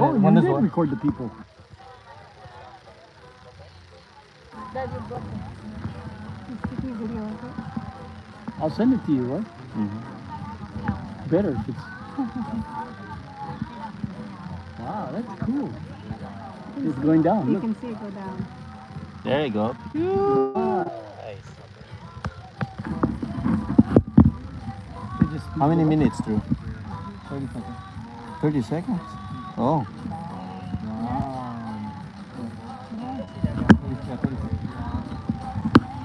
Oh, you did record the people. Dad, you brought it. He's taking video of it. I'll send it to you, right? Better if it's... Wow, that's cool. It's going down. You Look. can see it go down. There you go. Nice. How many minutes through? 30 seconds. 30 seconds? Oh.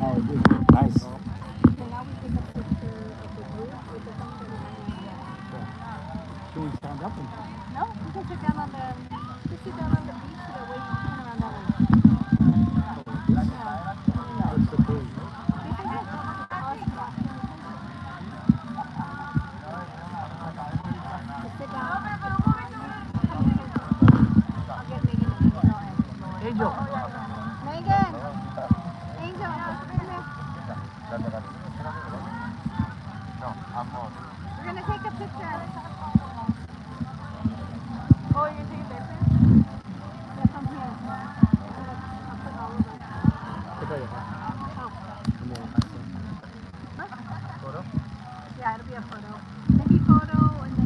Oh, good. Nice. So now we take a picture of the group with the phone that we have. Should we stand up? And... No, you can sit down on the beach so that way you can turn around that way. That's the pose, right? Angel. Megan! Angel, come here. We're gonna take a picture. Oh, you're gonna take a picture? Yeah, come here. I'll put all of us. Photo? Yeah, it'll be a photo. Maybe photo and then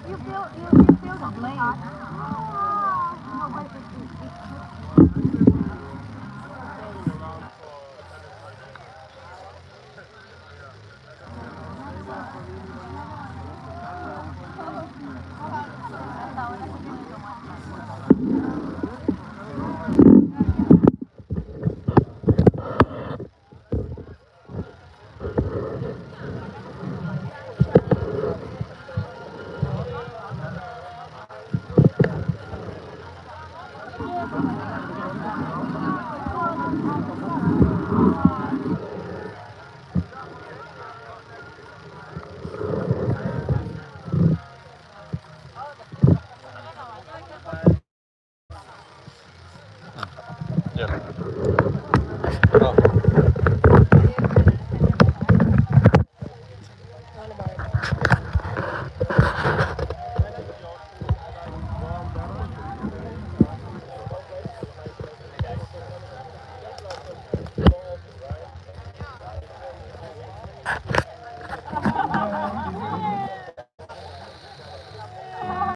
video. You feel the blade.